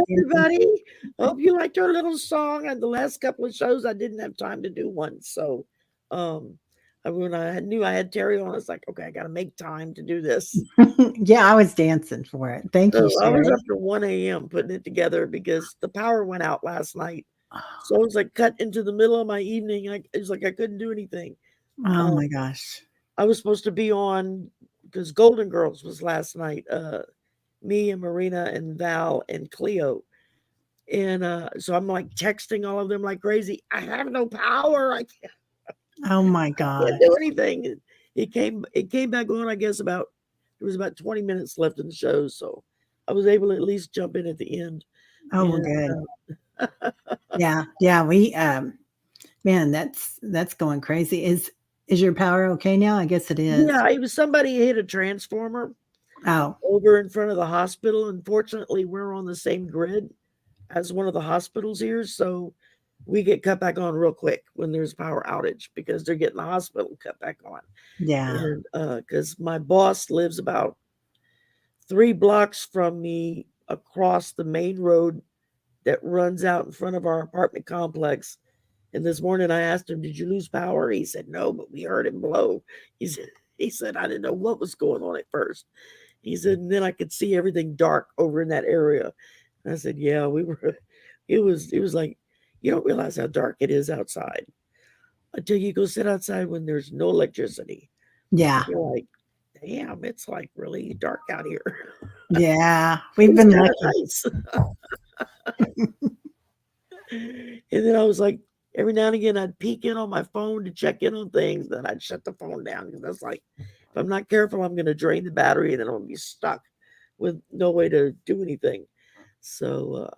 dancing. everybody. Hope you liked our little song. And the last couple of shows, I didn't have time to do one. So, um, when I knew I had Terry on, I was like, okay, I got to make time to do this. Yeah, I was dancing for it. Thank you, So I was up Sherry. to 1 a.m. putting it together because the power went out last night. So I was like cut into the middle of my evening. It was like I couldn't do anything. Oh Um, my gosh. I was supposed to be on because Golden Girls was last night. Me and Marina and Val and Cleo. And so I'm like texting all of them like crazy. I have no power. Oh my Can't gosh. do anything. It came back on, I guess there was about 20 minutes left in the show. So I was able to at least jump in at the end. Oh, well, And good. Yeah, yeah. Man, that's going crazy. Is your power okay now? I guess it is. yeah, it was somebody hit a transformer Oh, over in front of the hospital. Unfortunately, we're on the same grid as one of the hospitals here, so we get cut back on real quick when there's power outage because they're getting the hospital cut back on. yeah. And because my boss lives about 3 blocks from me across the main road that runs out in front of our apartment complex. And this morning I asked him, "Did you lose power?" He said, "No, but we heard it blow." He said, "I didn't know what was going on at first." He said, and then I could see everything dark over in that area. And I said, "Yeah, we were." It was like you don't realize how dark it is outside until you go sit outside when there's no electricity. Yeah. You're like, "Damn, it's like really dark out here." Yeah. It We've was been kind of lucky. nice. And then I was like, every now and again, I'd peek in on my phone to check in on things. Then I'd shut the phone down because that's like, if I'm not careful, I'm going to drain the battery and then I'm going to be stuck with no way to do anything. So,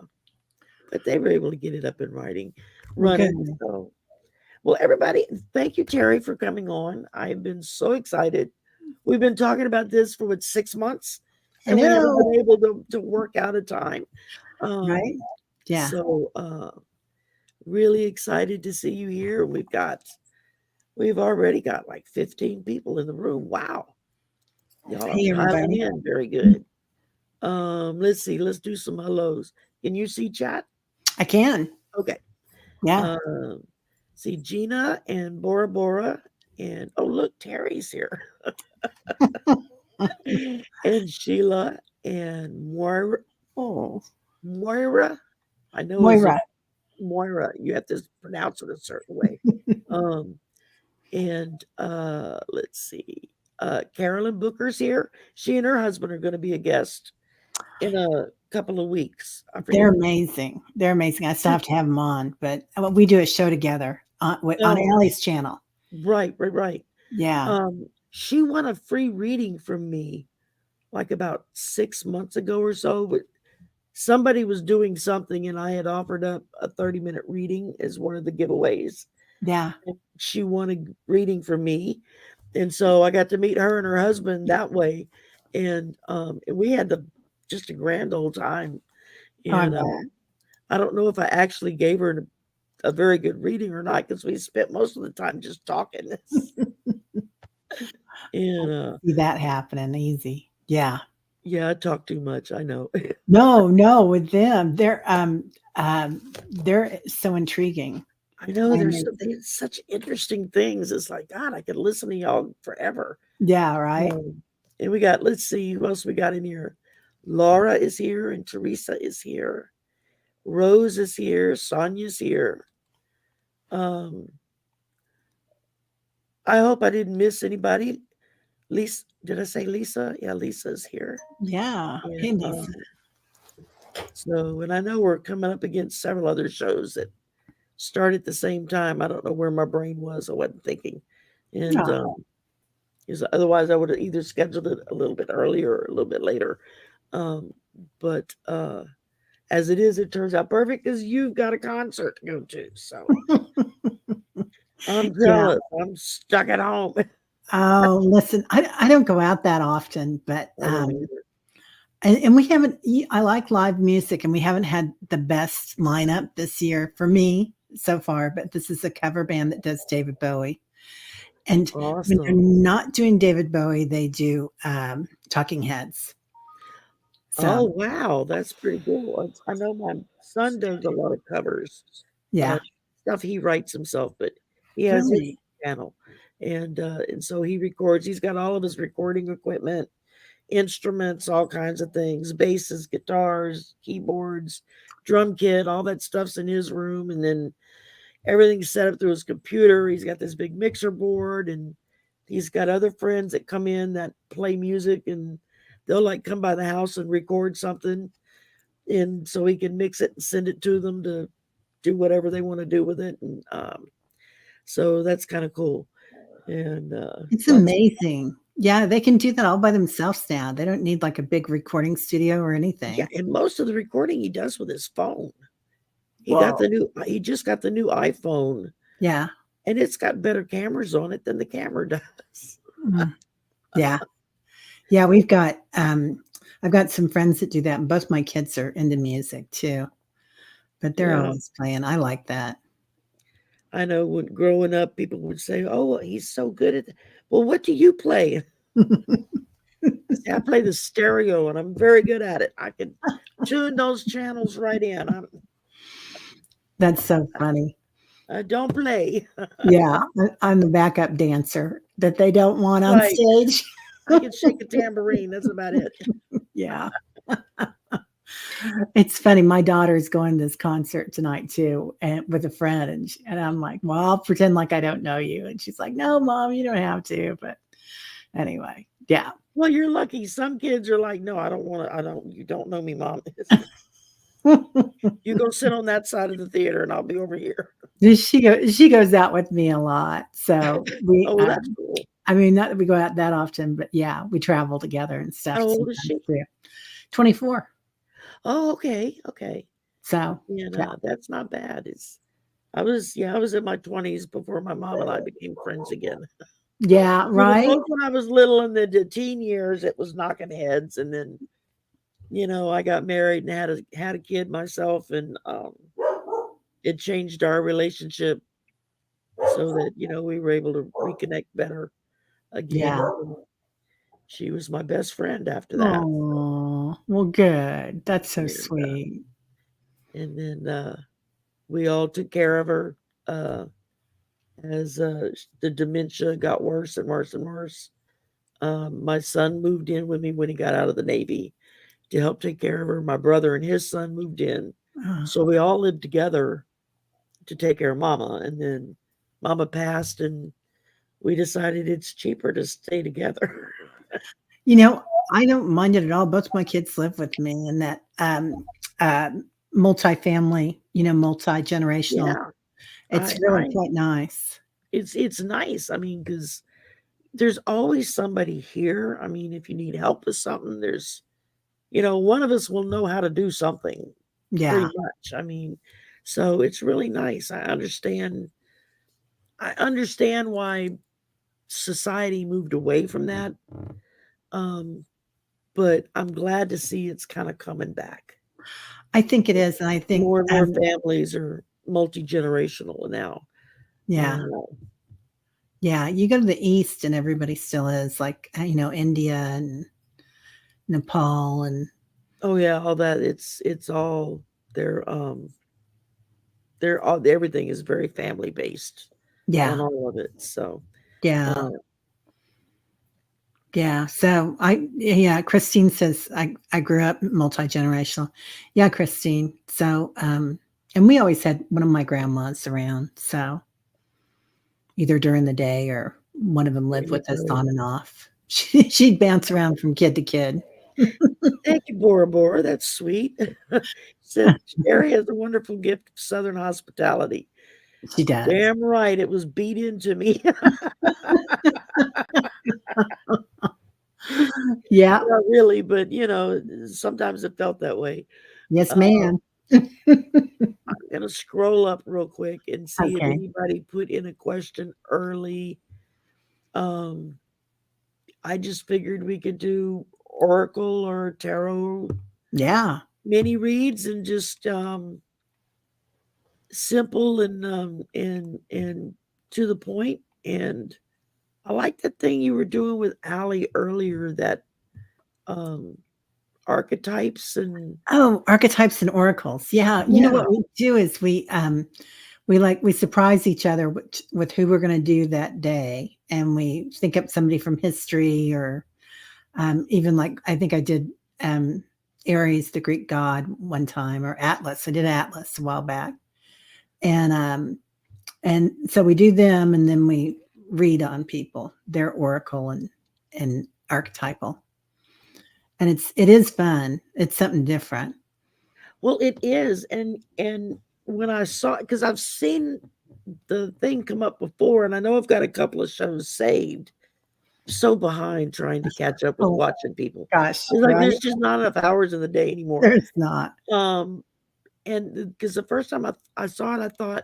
but they were able to get it up and Well, good. running. So, well, everybody, thank you, Terry, for coming on. I've been so excited. We've been talking about this for 6 months, I and we haven't know, been able to work out a time. right? Um, Yeah. so, really excited to see you here. We've already got like 15 people in the room. Wow. Y'all are Hey, piling everybody. in. Very good. Let's see. Let's do some hellos. Can you see chat? I can. Okay. Yeah. Um, see Gina and Bora Bora. And oh look, Terry's here. And Sheila and Moira. Oh, Moira. I know is a Moira. Moira. You have to pronounce it a certain way. Um, and let's see. Carolyn Booker's here. She and her husband are going to be a guest in a couple of weeks. I forget. They're amazing. They're amazing. I still have to have them on, but we do a show together on Oh, Allie's channel. right. Yeah. She won a free reading from me like about 6 months ago or so. But somebody was doing something, and I had offered up a 30-minute reading as one of the giveaways. Yeah. And she won a reading from me, and so I got to meet her and her husband that way, and we had just a grand old time. Oh, I And bet. I don't know if I actually gave her a very good reading or not because we spent most of the time just talking. And See that happening easy. Yeah. yeah, I talk too much. I know. No, no, with them, they're so intriguing. I know And there's such interesting things. It's like God, I could listen to y'all forever. yeah, right. And we got, let's see who else we got in here. Laura is here, and Teresa is here. Rose is here. Sonia's here. Um, I hope I didn't miss anybody. Lisa, did I say Lisa? Yeah, Lisa's here. Yeah. Hey, And Lisa. so, and I know we're coming up against several other shows that start at the same time. I don't know where my brain was. I wasn't thinking. And Oh, because otherwise I would have either scheduled it a little bit earlier or a little bit later. Um, but as it is, it turns out perfect because you've got a concert to go to. So I'm yeah. jealous. I'm stuck at home. Oh, listen, I don't go out that often, but I don't either. and we haven't. I like live music, and we haven't had the best lineup this year for me so far. But this is a cover band that does David Bowie, and when they're Awesome. not doing David Bowie, they do Talking Heads. So Oh, wow, that's pretty cool. I know my son does a lot of covers, uh, yeah, stuff he writes himself, but he has his really. channel, and so he records. He's got all of his recording equipment, instruments, all kinds of things, basses, guitars, keyboards, drum kit, all that stuff's in his room, and then everything's set up through his computer. He's got this big mixer board, and he's got other friends that come in that play music, and they'll like come by the house and record something, and so he can mix it and send it to them to do whatever they want to do with it. And so that's kind of cool. And It's lots of, amazing. Yeah, they can do that all by themselves now. They don't need like a big recording studio or yeah, anything. and most of the recording he does with his phone. Whoa. He just got the new iPhone, Yeah. and it's got better cameras on it than the camera does. Mm. Yeah. Yeah, we've got I've got some friends that do that, and both my kids are into music too. But they're Yeah. always playing. I like that. I know when growing up, people would say, "Oh, well, he's so good at that." Well, what do you play? I say, I play the stereo, and I'm very good at it. I can tune those channels right in. That's so funny. I don't play. Yeah, I'm the backup dancer that they don't want on Right. stage. I can shake a tambourine. That's about it. Yeah. It's funny, my daughter's going to this concert tonight too, and with a friend, and I'm like, "Well, I'll pretend like I don't know you," and she's like, "No, mom, you don't have to," but anyway, yeah. Well, you're lucky. Some kids are like, "No, I don't wanna I don't you don't know me, mom. You go sit on that side of the theater, and I'll be over here." She goes out with me a lot, so we, Oh, well, that's cool. I mean, not that we go out that often, but yeah, we travel together and stuff How old is sometimes she? too. 24. Oh, okay, okay. So, And, yeah. that's not bad. I was in my 20s before my mom and I became friends again. Yeah, We were right? both when I was little in the teen years, it was knocking heads, and then, I got married and had a kid myself, and, it changed our relationship so that, we were able to reconnect better again, Yeah. and she was my best friend after that. Oh, well, good. That's so And, sweet. and then, we all took care of her, uh, as, the dementia got worse and worse and worse. My son moved in with me when he got out of the Navy to help take care of her. My brother and his son moved in. Oh. So we all lived together to take care of mama. And then mama passed, and we decided it's cheaper to stay together. You know, I don't mind it at all. Both my kids live with me in that, uh, multifamily, multi-generational. Yeah. It's really I quite nice. it's nice. I mean, because there's always somebody here. I mean, if you need help with something, there's one of us will know how to do something pretty Yeah. much. I mean, so it's really nice. I understand why society moved away from that. Um, but I'm glad to see it's kinda coming back. I think it is, and I think, More and more families are multi-generational now. yeah. Uh, Yeah, you go to the East and everybody still is, like, India and Nepal and oh, yeah, all that, it's all they're all everything is very family based on yeah, all of it, so, yeah, uh, yeah, so yeah, Christine says, "I grew up multi-generational." Yeah, Christine. So, and we always had one of my grandmas around, so either during the day or one of them there lived you with us go. on and off. She'd bounce around from kid to kid. Thank you, Bora Bora, that's sweet. Said, "Sherry has a wonderful gift of Southern hospitality." She does. Damn right, it was beat into me. Yeah. Not really, but, sometimes it felt that way. Yes, Uh, ma'am. I'm gonna scroll up real quick and see if Okay. anybody put in a question early. Um, I just figured we could do oracle or tarot Yeah. mini reads and just, simple and to the point, and I like that thing you were doing with Allie earlier, that, um archetypes and archetypes and oracles. Yeah. You know yeah. what we do is we surprise each other with who we're going to do that day, and we think up somebody from history, or even like I think I did Aries, the Greek god, one time, or Atlas. I did Atlas a while back, and so we do them, and then we read on people, their oracle and archetypal, and it is fun. It's something different. Well, it is, and when I saw, because I've seen the thing come up before, and I know I've got a couple of shows saved. So behind trying to catch up with Oh watching people. gosh, It's like right? there's just not enough hours in the day anymore. There's not. And because the first time I saw it, I thought,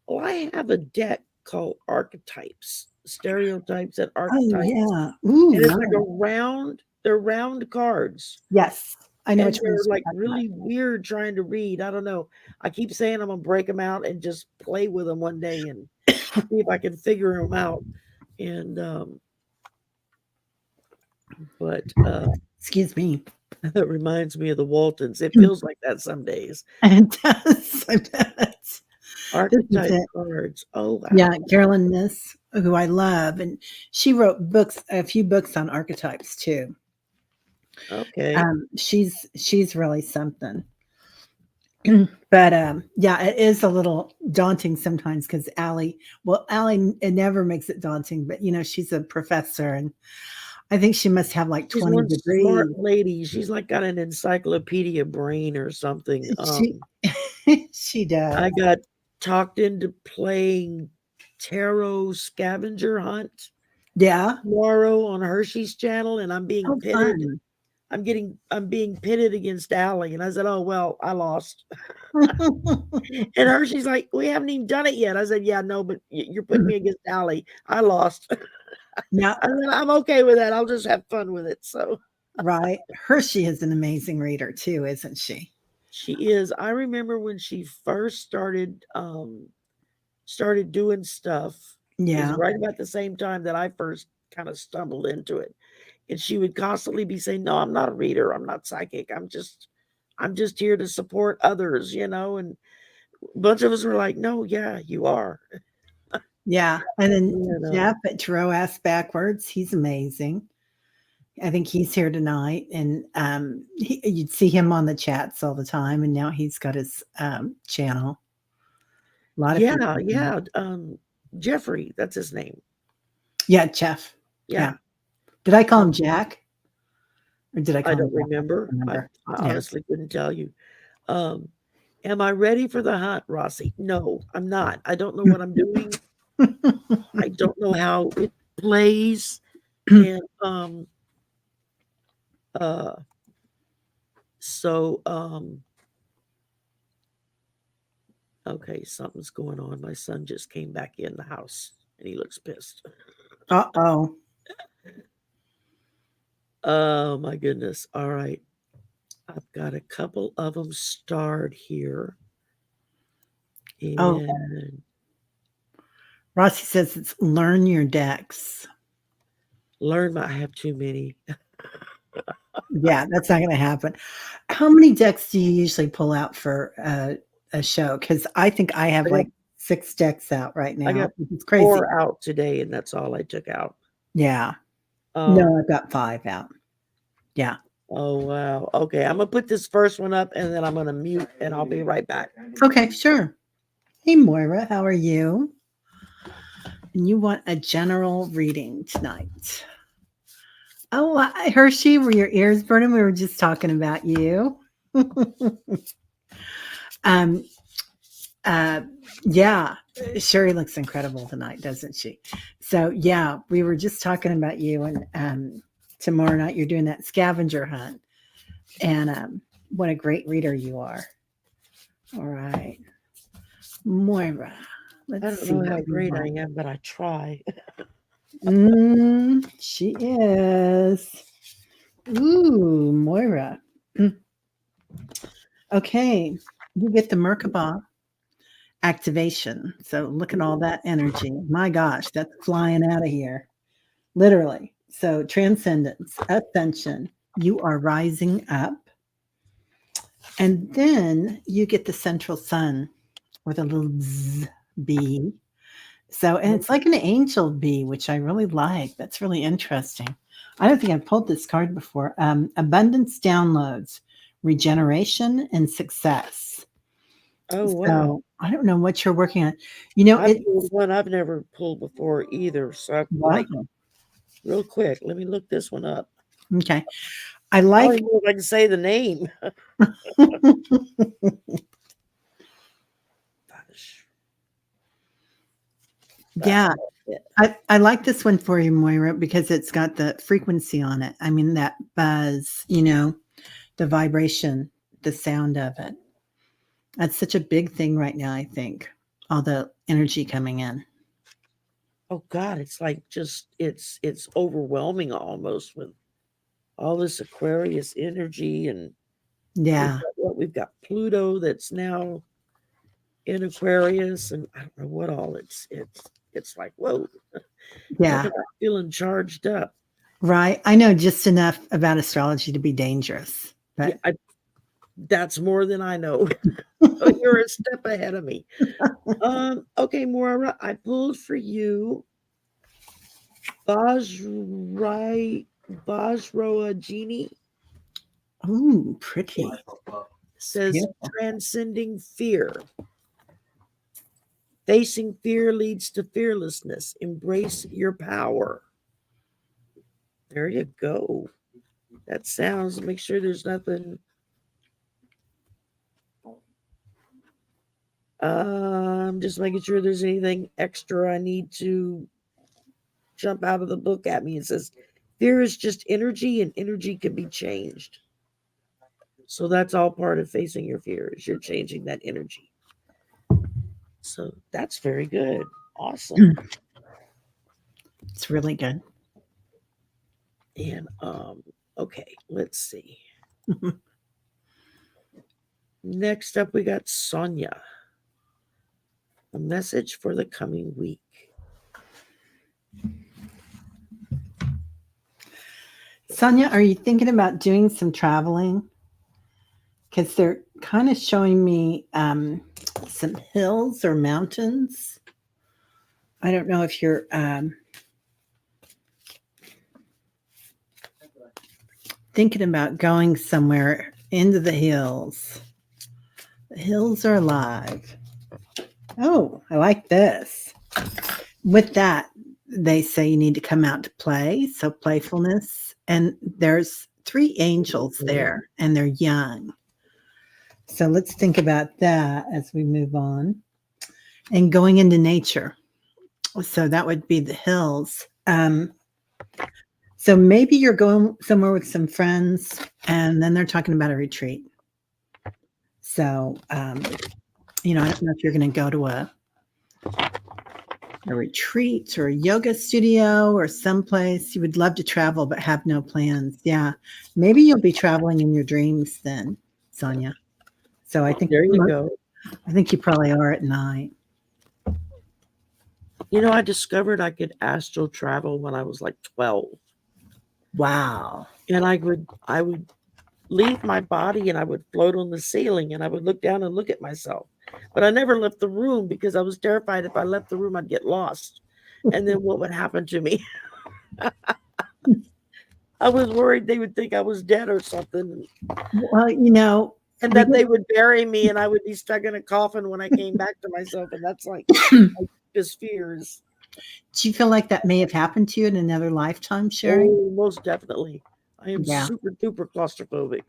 oh, I have a deck called Archetypes, Stereotypes and Oh Archetypes. yeah. Ooh, And it's like nice. they're round cards. Yes, I know And which they're ones like you're talking about. really weird trying to read. I don't know. I keep saying I'm gonna break them out and just play with them one day and see if I can figure them out. And but Excuse me. that reminds me of the Waltons. It feels like that some days. It does. It does. This is Archetype it. cards. Oh wow. Yeah, Carolyn Miss, who I love, and she wrote a few books on archetypes too. Okay. She's really something. But yeah, it is a little daunting sometimes because Allie, it never makes it daunting, but she's a professor, and I think she must have like She's 20 one degrees. smart lady. She's like got an encyclopedia brain or something. She she does. I got talked into playing tarot scavenger hunt Yeah. tomorrow on Hershey's channel, and I'm being Oh, pitted. fun. I'm being pitted against Allie, and I said, "Oh well, I lost." And Hershey's like, "We haven't even done it yet." I said, "Yeah, no, but you're putting me against Allie. I lost." Yeah, I said, "I'm okay with that. I'll just have fun with it." So right. Hershey is an amazing reader too, isn't she? she is. I remember when she first started doing stuff. Is Yeah. right about the same time that I first kind of stumbled into it, and she would constantly be saying, "No, I'm not a reader. I'm not psychic. I'm just here to support others," And a bunch of us were like, "No, yeah, you are." Yeah. And then You Jeff know. at Tarot Ass Backwards, he's amazing. I think he's here tonight, and you'd see him on the chats all the time, and now he's got his channel. A lot of people. Yeah. Jeffrey, that's his name. Yeah, Jeff. Yeah. Yeah. Did I call him Jack? Or did I call I him don't Jack? remember. I Remember. Yeah. honestly couldn't tell you. Um, am I ready for the hunt, Rossi? No, I'm not. I don't know what I'm doing. I don't know how it plays. And so okay, something's going on. My son just came back in the house and he looks pissed. Uh-oh. Oh my goodness. All right. I've got a couple of them starred here. Oh, And Rossi says it's learn your decks. I have too many. Yeah, that's not going to happen. How many decks do you usually pull out for a show? Because I think I have like 6 decks out right I now. got It's crazy. 4 out today, and that's all I took out. Yeah. No, I've got 5 out. Yeah. Oh, wow. Okay, I'm going to put this first one up, and then I'm going to mute, and I'll be right back. Okay, sure. Hey, Moira, how are you? And you want a general reading tonight. Oh, hi, Hershey, were your ears burning? We were just talking about you. Yeah, Sherry looks incredible tonight, doesn't she? So yeah, we were just talking about you, and tomorrow night you're doing that scavenger hunt, and what a great reader you are. All right, Moira, let's see. I don't know how great I am, but I try. She is. Ooh, Moira. Okay, you get the Merkaba activation. So look at all that energy. My gosh, that's flying out of here. Literally. So transcendence, ascension, You are rising up. And then you get the central sun with a little bzz bee. So, and it's like an angel bee, which I really like. That's really interesting. I don't think I've pulled this card before. Abundance downloads, regeneration, and success. Oh, wow. So I don't know what you're working on. You know, I it. pulled one I've never pulled before either. So, Wow. real quick, let me look this one up. Okay. I I don't like. even know if I can say the name. Yeah. I like this one for you, Moira, because it's got the frequency on it. I mean, that buzz, the vibration, the sound of it. That's such a big thing right now, I think. All the energy coming in. Oh God, it's like it's overwhelming almost with all this Aquarius energy, and Yeah. we've got Pluto that's now in Aquarius, and I don't know what all it's like, whoa. Yeah. Talk about feeling charged up. Right. I know just enough about astrology to be dangerous. But Yeah, that's more than I know. You're a step ahead of me. Okay, Moira, I pulled for you Bajroa Genie. ooh, pretty. Says Beautiful. transcending fear. Facing fear leads to fearlessness. Embrace your power. There you go. That sounds, make sure there's nothing. Just making sure there's anything extra I need to jump out of the book at me. It says, fear is just energy, and energy can be changed. So that's all part of facing your fears. You're changing that energy. So that's very good. Awesome. It's really good. And okay, let's see. Next up, we got Sonia. A message for the coming week. Sonia, are you thinking about doing some traveling? Because they're kind of showing me some hills or mountains. I don't know if you're thinking about going somewhere into the hills. The hills are alive. Oh, I like this. With that, they say you need to come out to play. So playfulness. And there's 3 angels there, and they're young. So let's think about that as we move on. And going into nature. So that would be the hills. So maybe you're going somewhere with some friends, and then they're talking about a retreat. So, I don't know if you're going to go to a retreat or a yoga studio or someplace. You would love to travel but have no plans. Yeah. Maybe you'll be traveling in your dreams then, Sonia. So I think there you go. I think you probably are at night. I discovered I could astral travel when I was like 12. Wow. And I would leave my body and I would float on the ceiling and I would look down and look at myself. But I never left the room because I was terrified if I left the room I'd get lost. And then what would happen to me? I was worried they would think I was dead or something. Well, and that they would bury me and I would be stuck in a coffin when I came back to myself. And that's like just fears. Do you feel like that may have happened to you in another lifetime, Sherry? Oh, most definitely. I am Yeah. super duper claustrophobic.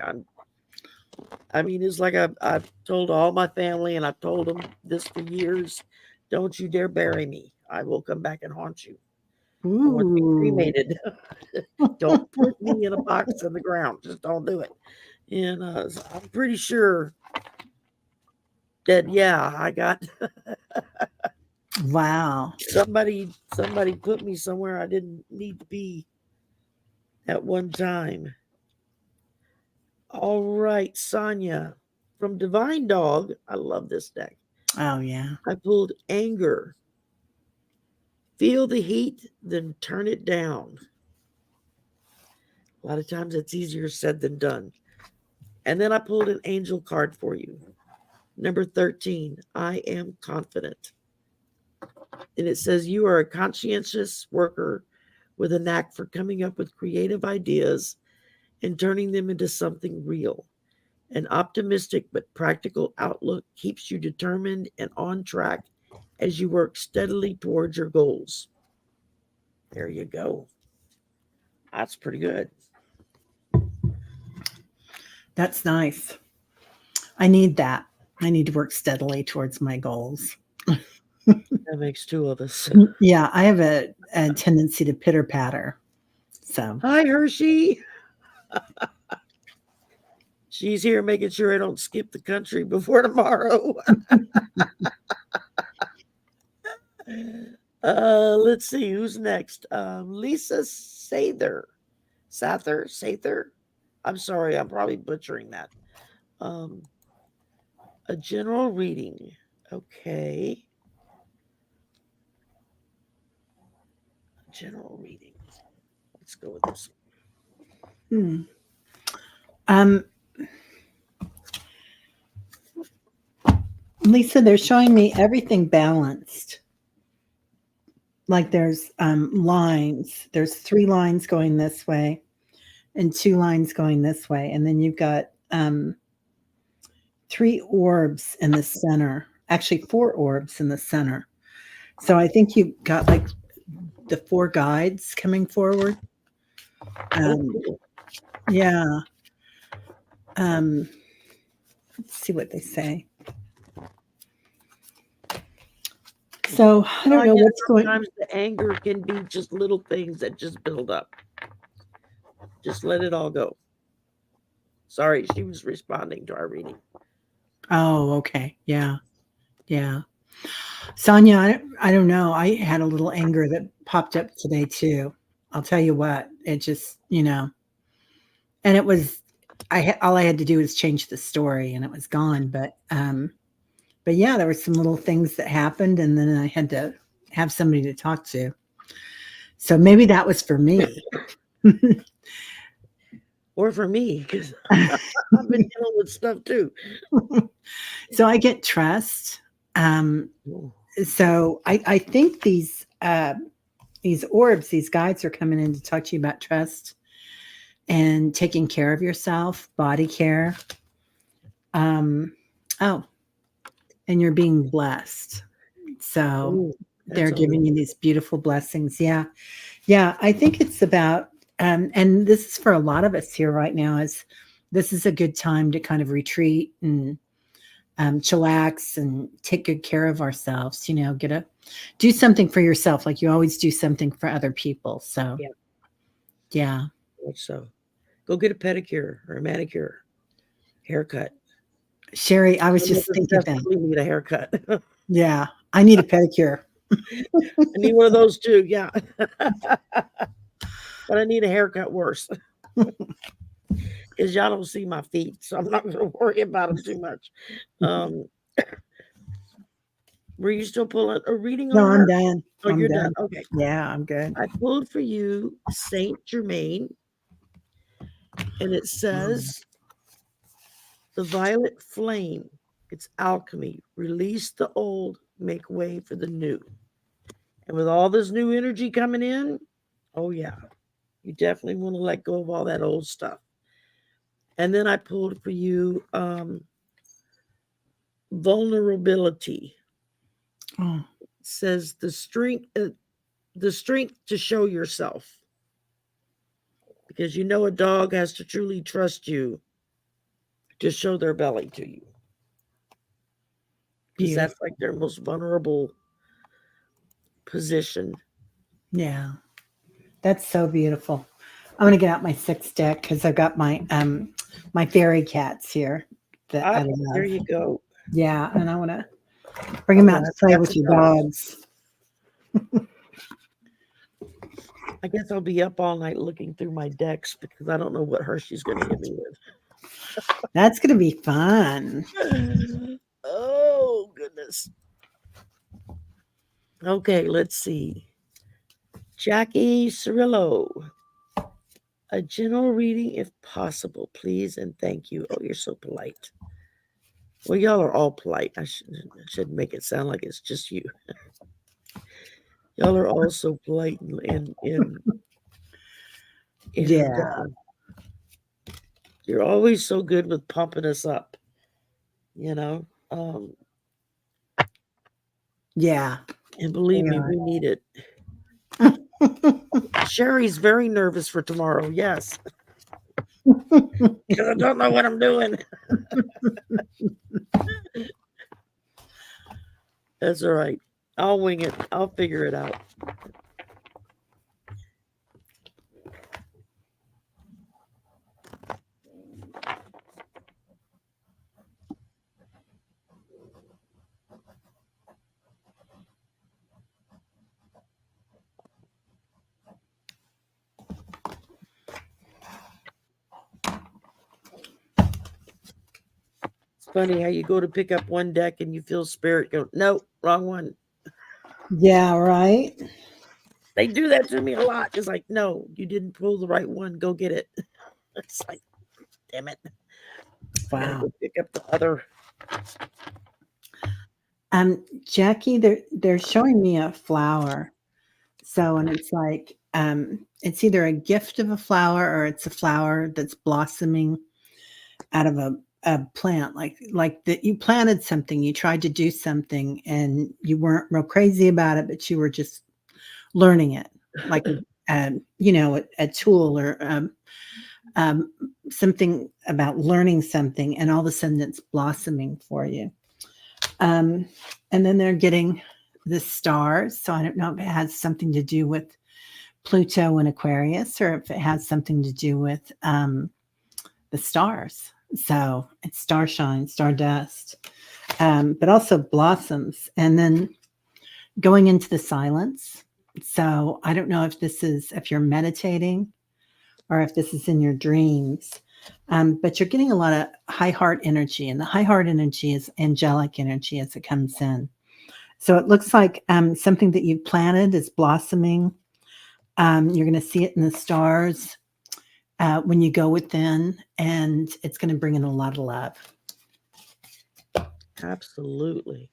It's like I've told all my family and I've told them this for years. Don't you dare bury me. I will come back and haunt you. I want to be Ooh. cremated. Don't put me in a box in the ground. Just don't do it. And I'm pretty sure that, yeah, I got Wow. somebody put me somewhere I didn't need to be at one time. All right, Sonia from Divine Dog. I love this deck. Oh, yeah. I pulled anger. Feel the heat, then turn it down. A lot of times it's easier said than done. And then I pulled an angel card for you. Number 13, I am confident. And it says you are a conscientious worker with a knack for coming up with creative ideas and turning them into something real. An optimistic but practical outlook keeps you determined and on track as you work steadily towards your goals. There you go. That's pretty good. That's nice. I need that. I need to work steadily towards my goals. That makes two of us. Yeah, I have a tendency to pitter patter. So, Hi, Hershey. She's here making sure I don't skip the country before tomorrow. Let's see who's next. Lisa Sather. I'm sorry, I'm probably butchering that. A general reading. Okay. General reading. Let's go with this. um, Lisa, they're showing me everything balanced. Like there's lines. There's 3 lines going this way and 2 lines going this way. And then you've got 3 orbs in the center. Actually, 4 orbs in the center. So I think you've got like the 4 guides coming forward. Yeah. Let's see what they say. So I don't know what's going on. Sometimes the anger can be just little things that just build up. Just let it all go. Sorry, she was responding to our reading. Oh, okay. Yeah. Yeah. Sonia, I don't know. I had a little anger that popped up today too. I'll tell you what. It just, and it was all I had to do was change the story and it was gone. But yeah, there were some little things that happened and then I had to have somebody to talk to. So maybe that was for me. Or for me, because I've been dealing with stuff too. So I get trust. So I think these orbs, these guides are coming in to talk to you about trust and taking care of yourself, body care. And you're being blessed. So they're giving you these beautiful blessings. Yeah. Yeah. I think it's about, and this is for a lot of us here right now, is this is a good time to kind of retreat and chillax and take good care of ourselves, do something for yourself. Like you always do something for other people. So yeah. So go get a pedicure or a manicure, haircut. Sherry, I was just thinking that. We need a haircut. Yeah. I need a pedicure. I need one of those too. Yeah. But I need a haircut worse. Because y'all don't see my feet, so I'm not going to worry about them too much. Were you still pulling a reading No, on I'm her? done. Oh, I'm you're done. done. Okay. Yeah, I'm good. I pulled for you Saint Germain, and it says the violet flame. It's alchemy. Release the old, make way for the new. And with all this new energy coming in, oh yeah, you definitely want to let go of all that old stuff. And then I pulled for you vulnerability. Oh. It says the strength to show yourself, because a dog has to truly trust you to show their belly to you, because that's like their most vulnerable position. Yeah, that's so beautiful. I'm gonna get out my 6 deck because I've got my my fairy cats here that I love. There you go. Yeah, and I want to bring them out to play with your dogs. I guess I'll be up all night looking through my decks because I don't know what Hershey's going to hit me with. That's going to be fun. Oh, goodness. Okay, let's see. Jackie Cirillo. A general reading, if possible, please, and thank you. Oh, you're so polite. Well, y'all are all polite. I shouldn't make it sound like it's just you. Y'all are all so polite and Yeah. You're always so good with pumping us up. You know, Yeah. and believe me, Yeah. we need it. Sherry's very nervous for tomorrow. Yes, because I don't know what I'm doing. That's all right. I'll wing it. I'll figure it out. It's funny how you go to pick up one deck and you feel spirit go, nope, wrong one. Yeah, right. They do that to me a lot. It's like, no, you didn't pull the right one. Go get it. It's like, damn it. I gotta Wow. go pick up the other. Jackie, they're showing me a flower. So, and it's like it's either a gift of a flower or it's a flower that's blossoming out of a plant, like that you planted something, you tried to do something and you weren't real crazy about it, but you were just learning it, like a tool or something about learning something, and all of a sudden it's blossoming for you. And then they're getting the stars. So I don't know if it has something to do with Pluto and Aquarius or if it has something to do with the stars. So it's starshine, stardust, but also blossoms. And then going into the silence. So I don't know if you're meditating or if this is in your dreams. But you're getting a lot of high heart energy, and the high heart energy is angelic energy as it comes in. So it looks like something that you've planted is blossoming. You're going to see it in the stars when you go within, and it's going to bring in a lot of love. Absolutely.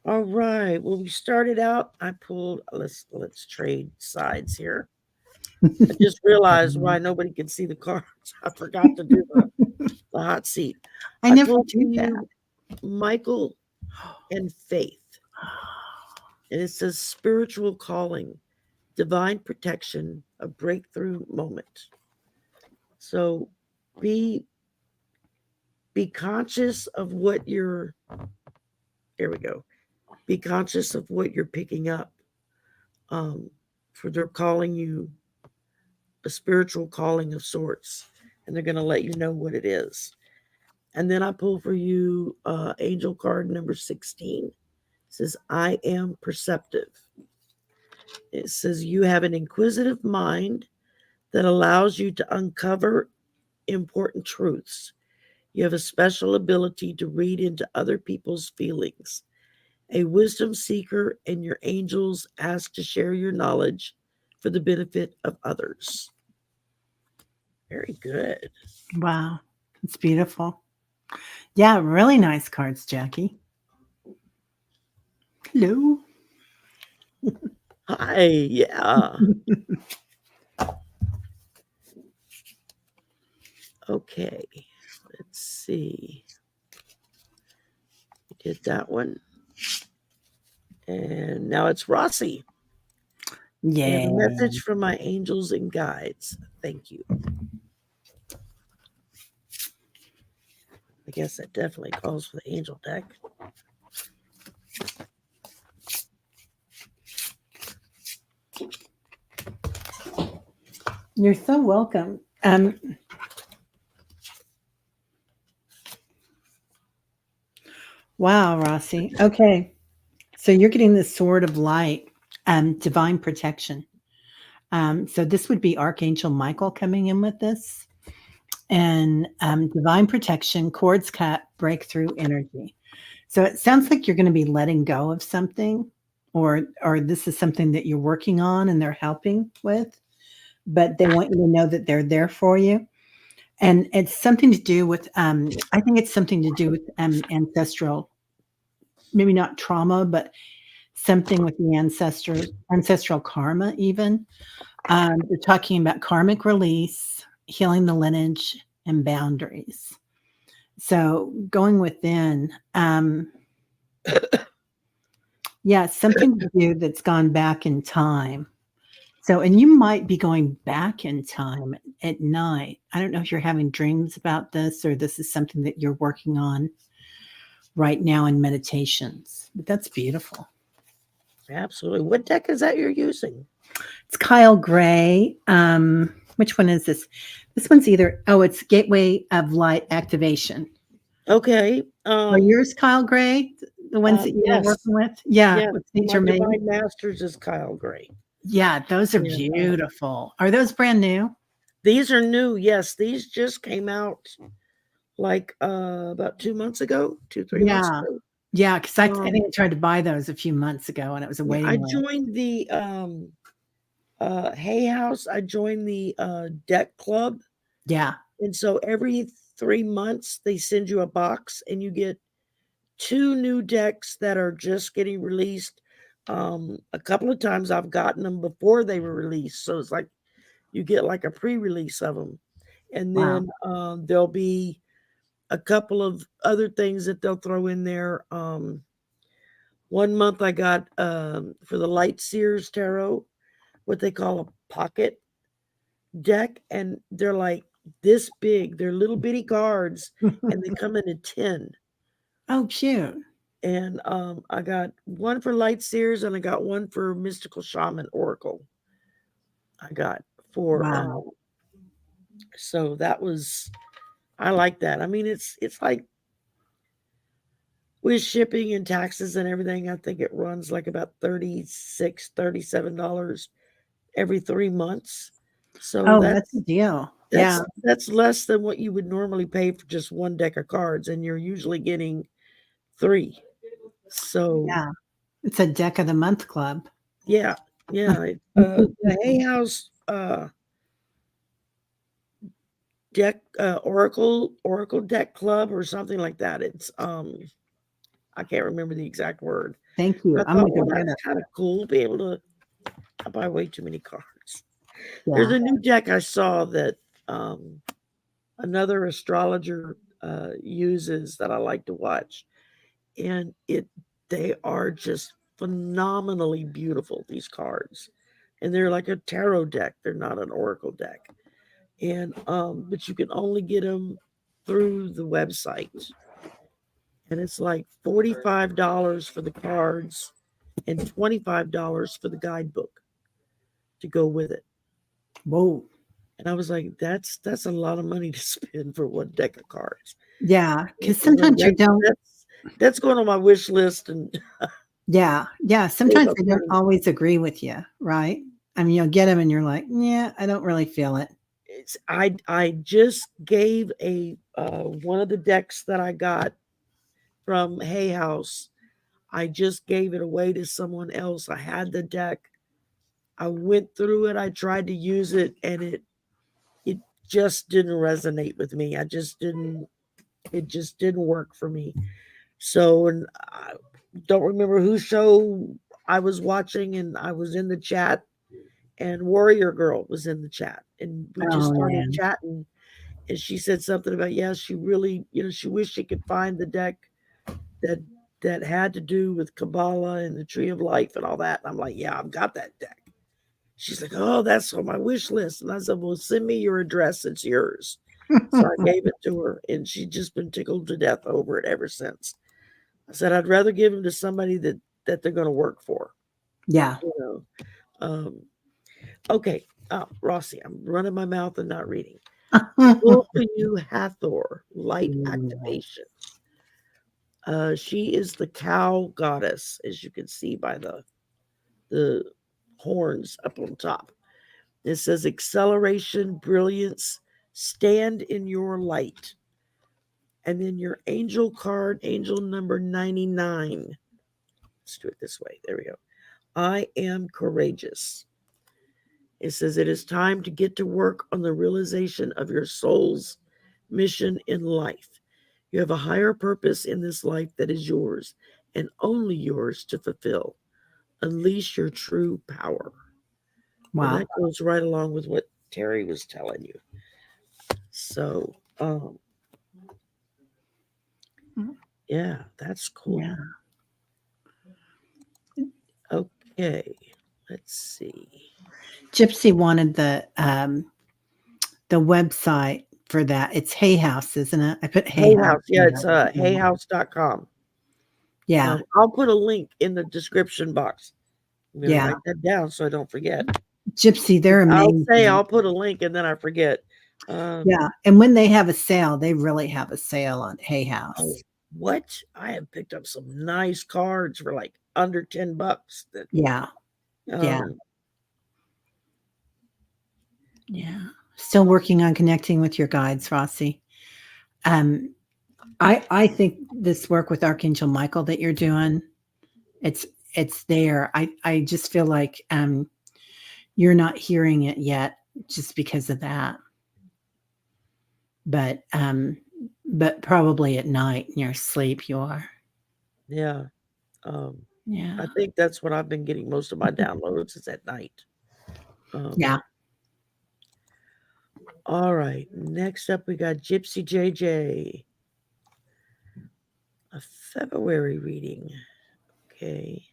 All right. Well, we started out. I pulled. Let's trade sides here. I just realized why nobody can see the cards. I forgot to do the hot seat. I never pulled do for that. you Michael and Faith. And it says spiritual calling, divine protection, a breakthrough moment. So be conscious of what you're, here we go. Be conscious of what you're picking up. For they're calling you a spiritual calling of sorts, and they're going to let you know what it is. And then I pull for you angel card number 16. It says, I am perceptive. It says, you have an inquisitive mind that allows you to uncover important truths. You have a special ability to read into other people's feelings. A wisdom seeker, and your angels ask to share your knowledge for the benefit of others. Very good. Wow, it's beautiful. Yeah, really nice cards, Jackie. Hello. Hi, yeah. Okay, let's see. We did that one. And now it's Rossi. I have Yeah. a message from my angels and guides. Thank you. I guess that definitely calls for the angel deck. You're so welcome. Wow, Rossi. Okay. So you're getting the sword of light, divine protection. So this would be Archangel Michael coming in with this. And divine protection, cords cut, breakthrough energy. So it sounds like you're going to be letting go of something, or this is something that you're working on and they're helping with. but they want you to know that they're there for you. And it's something to do with, I think it's something to do with ancestral, maybe not trauma, but something with the ancestral karma, even. They're talking about karmic release, healing the lineage, and boundaries. So going within, yeah, something to do that's gone back in time. So, and you might be going back in time at night. I don't know if you're having dreams about this or this is something that you're working on right now in meditations, but that's beautiful. Absolutely. What deck is that you're using? It's Kyle Gray. Which one is this? This one's it's Gateway of Light Activation. Okay. Are yours Kyle Gray? The ones that you're Yes. working with? Yeah. Yes. With My Saint Germain. Divine Masters is Kyle Gray. Yeah, those are Yeah. beautiful. Are those brand new? These are new. Yes, these just came out like about 2 months ago, 3 months ago. Yeah, because I think I tried to buy those a few months ago and it was a waiting I list. joined the Hay House. I joined the deck club. Yeah. And so every 3 months they send you a box and you get 2 new decks that are just getting released. A couple of times I've gotten them before they were released. So it's like you get like a pre-release of them. And then there'll be a couple of other things that they'll throw in there. 1 month I got for the Light Seers Tarot, what they call a pocket deck, and they're like this big. They're little bitty cards, and they come in a tin. Oh, cute. And I got one for Light Seers, and I got one for Mystical Shaman Oracle. I got for so that was I like that. I mean, it's like with shipping and taxes and everything, I think it runs like about $36, $37 every 3 months. So that's a deal. Yeah. that's less than what you would normally pay for just one deck of cards, and you're usually getting 3. So Yeah. It's a deck of the month club. yeah. The Hay House deck Oracle deck club or something like that. It's I can't remember the exact word. Thank you. I I'm thought, gonna well, go get that's it. kind of cool to be able to. I buy way too many cards. There's Yeah. a new deck I saw that another astrologer uses that I like to watch, and they are just phenomenally beautiful. These cards, and they're like a tarot deck. They're not an oracle deck, and but you can only get them through the website, and it's like $45 for the cards and $25 for the guidebook to go with it. Whoa. And I was like, that's a lot of money to spend for one deck of cards. Yeah. Because I was like, sometimes you don't. that's going on my wish list. And Yeah. Sometimes they don't always agree with you, right? I mean, you'll get them and you're like, yeah, I don't really feel it. I just gave a one of the decks that I got from Hay House. I just gave it away to someone else. I had the deck. I went through it. I tried to use it, and it just didn't resonate with me. It just didn't work for me. So, and I don't remember whose show I was watching, and I was in the chat, and Warrior Girl was in the chat, and we just started chatting, and she said something about, yeah, she really, she wished she could find the deck that had to do with Kabbalah and the Tree of Life and all that. And I'm like, yeah, I've got that deck. She's like, oh, that's on my wish list. And I said, well, send me your address. It's yours. So I gave it to her, and she's just been tickled to death over it ever since. I said, I'd rather give them to somebody that they're going to work for. Yeah. Okay. Rossi, I'm running my mouth and not reading. Wolfenu Hathor, Light Activation. She is the cow goddess, as you can see by the horns up on top. It says acceleration, brilliance, stand in your light. And then your angel card, angel number 99. Let's do it this way. There we go. I am courageous. It says, it is time to get to work on the realization of your soul's mission in life. You have a higher purpose in this life that is yours and only yours to fulfill. Unleash your true power. And Wow. that goes right along with what Teri was telling you. So, yeah, that's cool. Yeah. Okay, let's see. Gypsy wanted the website for that. It's Hay House, isn't it? I put Hay Hay House. House. Yeah, it's hayhouse.com. Yeah. I'll put a link in the description box. I'm going to Yeah. write that down so I don't forget. Gypsy, they're amazing. I'll put a link and then I forget. Yeah. And when they have a sale, they really have a sale on Hay House. Oh, what? I have picked up some nice cards for like under $10. Yeah. Yeah. Yeah. Still working on connecting with your guides, Rossi. I think this work with Archangel Michael that you're doing, it's there. I just feel like you're not hearing it yet just because of that. But probably at night in your sleep you are. Yeah. Yeah. I think that's when I've been getting most of my downloads is at night. Yeah. All right. Next up, we got Gypsy JJ. A February reading. Okay.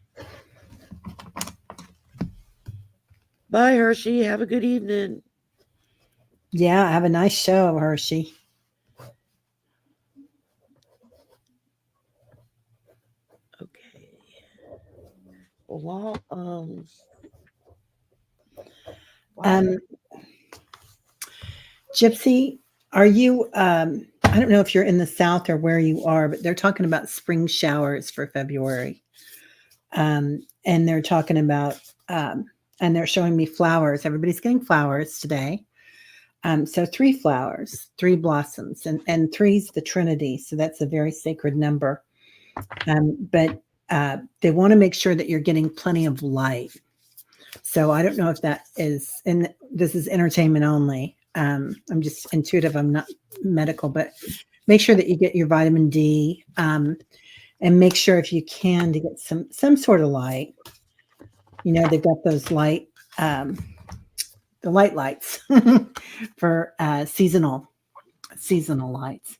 Bye, Hershey. Have a good evening. Yeah. Have a nice show, Hershey. Okay. Well, Gypsy, are you I don't know if you're in the South or where you are, but they're talking about spring showers for February. And they're talking about and they're showing me flowers. Everybody's getting flowers today. So 3 flowers, 3 blossoms, and 3's the Trinity. So that's a very sacred number. But they want to make sure that you're getting plenty of light. So I don't know if that is, and this is entertainment only. I'm just intuitive. I'm not medical, but make sure that you get your vitamin D, and make sure if you can to get some sort of light. You know, they've got those light, the lights for seasonal lights.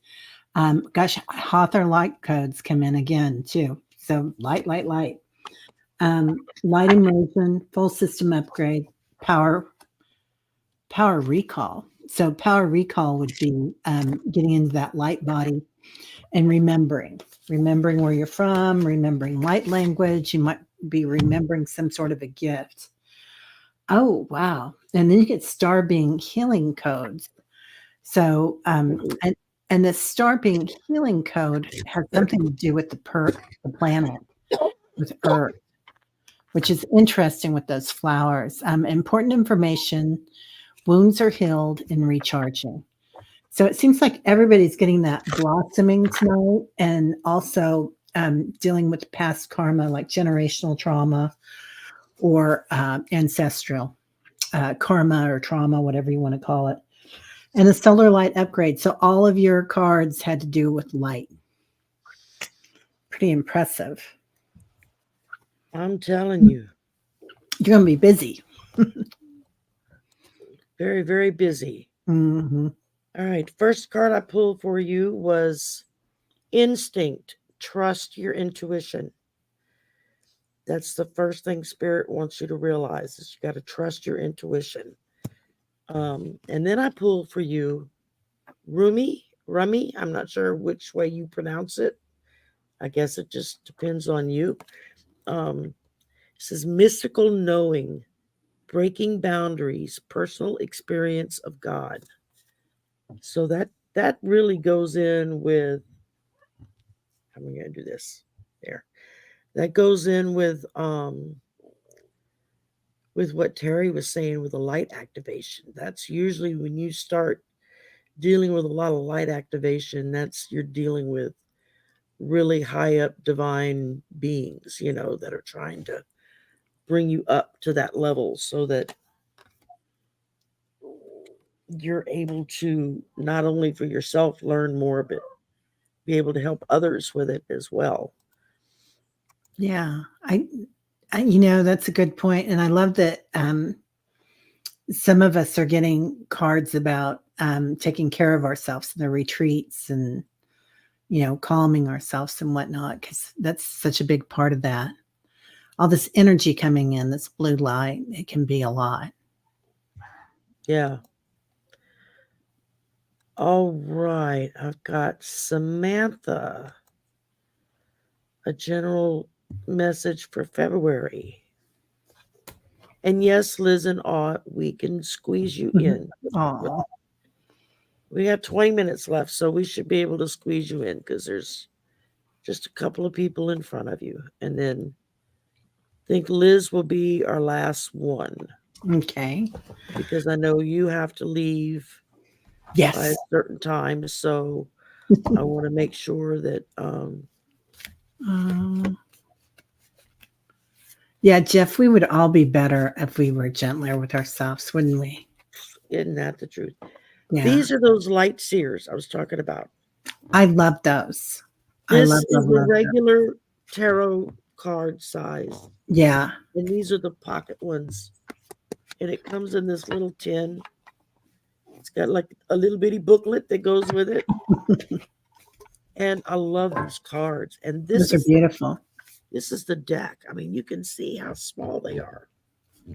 Gosh, Hawthorne light codes come in again too. So light. Light immersion, full system upgrade, power recall. So power recall would be getting into that light body and remembering where you're from, remembering light language. You might be remembering some sort of a gift. Oh, wow. And then you get star being healing codes. So, and the star being healing code has something to do with the planet, with Earth, which is interesting with those flowers. Important information, wounds are healed and recharging. So it seems like everybody's getting that blossoming tonight, and also dealing with past karma, like generational trauma or ancestral karma or trauma, whatever you want to call it. And the solar light upgrade. So all of your cards had to do with light. Pretty impressive. I'm telling you. You're going to be busy. Very, very busy. Mm-hmm. All right. First card I pulled for you was Instinct. Trust your intuition. That's the first thing Spirit wants you to realize is you got to trust your intuition. And then I pulled for you Rumi. I'm not sure which way you pronounce it. I guess it just depends on you. It says mystical knowing, breaking boundaries, personal experience of God. So that really goes in with, how am I going to do this? There. That goes in with what Teri was saying with the light activation. That's usually when you start dealing with a lot of light activation, that's you're dealing with really high up divine beings, that are trying to bring you up to that level so that you're able to not only for yourself learn more, but be able to help others with it as well. Yeah. You know, that's a good point, and I love that, some of us are getting cards about, taking care of ourselves in the retreats and, you know, calming ourselves and whatnot, because that's such a big part of that. All this energy coming in, this blue light, it can be a lot. Yeah. All right. I've got Samantha, a general message for February. And yes, Liz and Aud, we can squeeze you in. Aw. We have 20 minutes left, so we should be able to squeeze you in because there's just a couple of people in front of you. And then I think Liz will be our last one Okay. because I know you have to leave by a Yes. certain time. So I want to make sure that Um, yeah, Jeff, we would all be better if we were gentler with ourselves, wouldn't we? isn't that the truth? Yeah. These are those light seers I was talking about. I love those. I This love, is love, the love those. regular tarot card size, Yeah. and these are the pocket ones. And it comes in this little tin. It's got like a little bitty booklet that goes with it. And I love these cards. And Those are beautiful. this is the deck. I mean, you can see how small they are.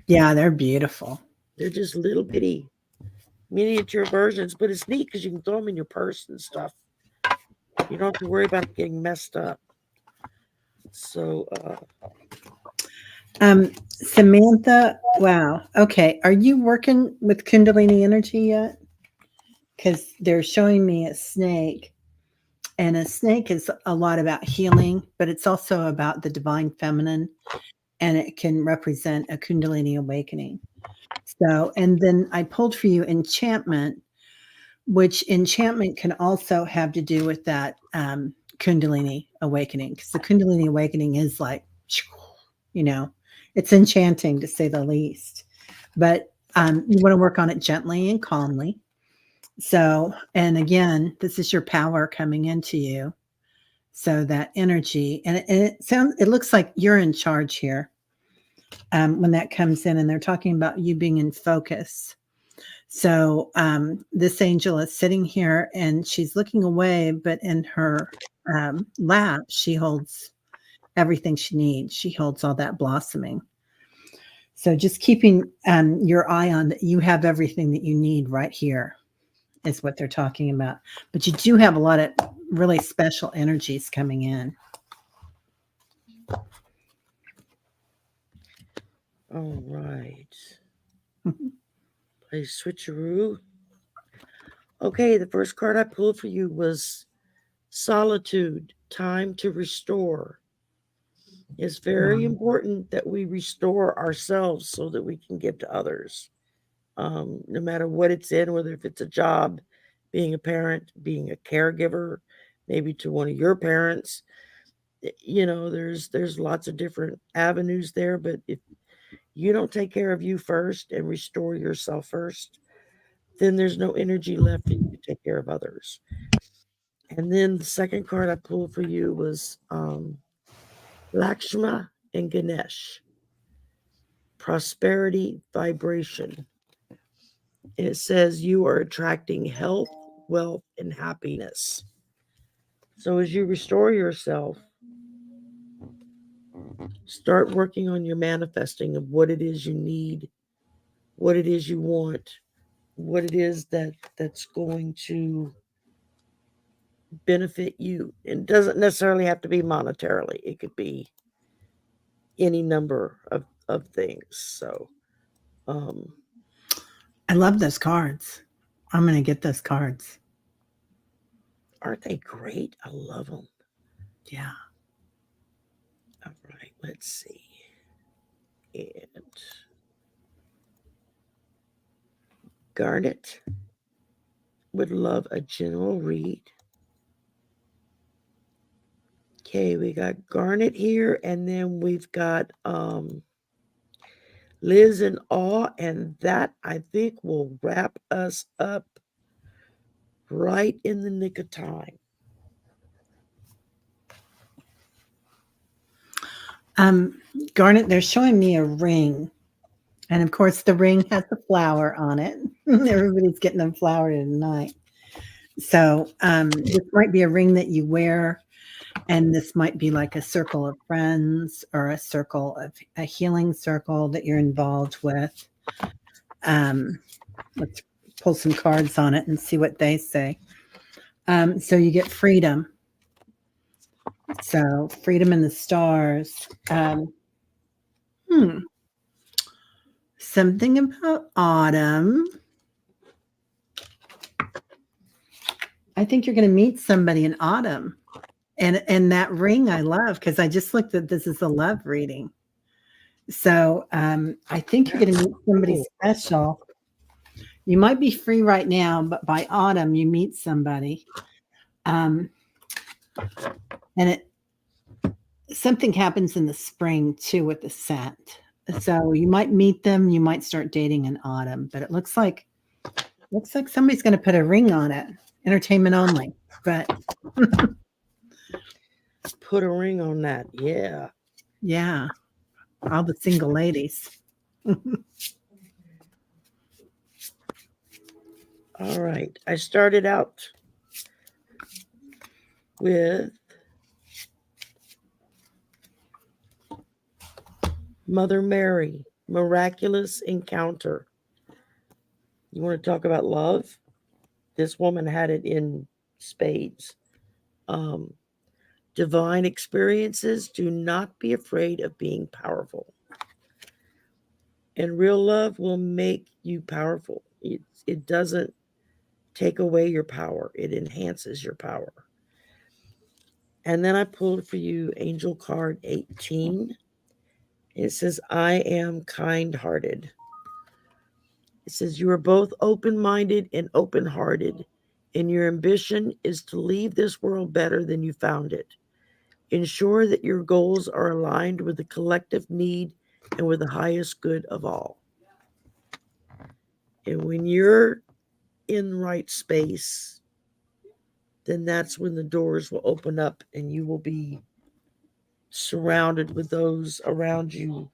Yeah, they're beautiful. They're just little bitty miniature versions, but it's neat because you can throw them in your purse and stuff. You don't have to worry about getting messed up. So, Samantha, wow. Okay. Are you working with Kundalini energy yet? Because they're showing me a snake, and a snake is a lot about healing, but it's also about the divine feminine, and it can represent a Kundalini awakening. So, and then I pulled for you enchantment, which enchantment can also have to do with that Kundalini awakening, because the Kundalini awakening is like, you know, it's enchanting to say the least. But you want to work on it gently and calmly. So, and again, this is your power coming into you. So that energy, and it looks like you're in charge here when that comes in, and they're talking about you being in focus. So this angel is sitting here and she's looking away, but in her lap, she holds everything she needs. She holds all that blossoming. So just keeping your eye on that, you have everything that you need right here, is what they're talking about. But you do have a lot of really special energies coming in. all right. Play switcheroo. Okay, the first card I pulled for you was Solitude, Time to Restore. It's very important that we restore ourselves so that we can give to others. No matter what it's in, whether if it's a job, being a parent, being a caregiver, maybe to one of your parents. You know, there's lots of different avenues there, but if you don't take care of you first and restore yourself first, then there's no energy left for you to take care of others. And then the second card I pulled for you was Lakshma and Ganesh, prosperity vibration. It says you are attracting health, wealth, and happiness. So as you restore yourself, start working on your manifesting of what it is you need, what it is you want, what it is that's going to benefit you. It doesn't necessarily have to be monetarily. It could be any number of things. So I love those cards. I'm going to get those cards. aren't they great? I love them. Yeah. All right, let's see. And Garnet would love a general read. Okay, we got Garnet here, and then we've got Liz in awe, and that I think will wrap us up right in the nick of time. Garnet, they're showing me a ring. And of course, the ring has a flower on it. Everybody's getting a flower tonight. So this might be a ring that you wear, and this might be like a circle of friends or a healing circle that you're involved with. Let's pull some cards on it and see what they say. So you get freedom. So freedom in the stars. Something about autumn. I think you're going to meet somebody in autumn. And that ring I love, because I just looked at this as a love reading. So I think you're going to meet somebody special. You might be free right now, but by autumn you meet somebody. And something happens in the spring too with the scent. So you might meet them, you might start dating in autumn, but it looks like somebody's going to put a ring on it. Entertainment only, but put a ring on that. Yeah. All the single ladies. All right. I started out with Mother Mary, miraculous encounter. You want to talk about love? This woman had it in spades. Divine experiences. Do not be afraid of being powerful. And real love will make you powerful. It doesn't take away your power. It enhances your power. And then I pulled for you Angel card 18. It says, I am kind-hearted. It says, you are both open-minded and open-hearted, and your ambition is to leave this world better than you found it. Ensure that your goals are aligned with the collective need and with the highest good of all. And when you're in the right space, then that's when the doors will open up and you will be surrounded with those around you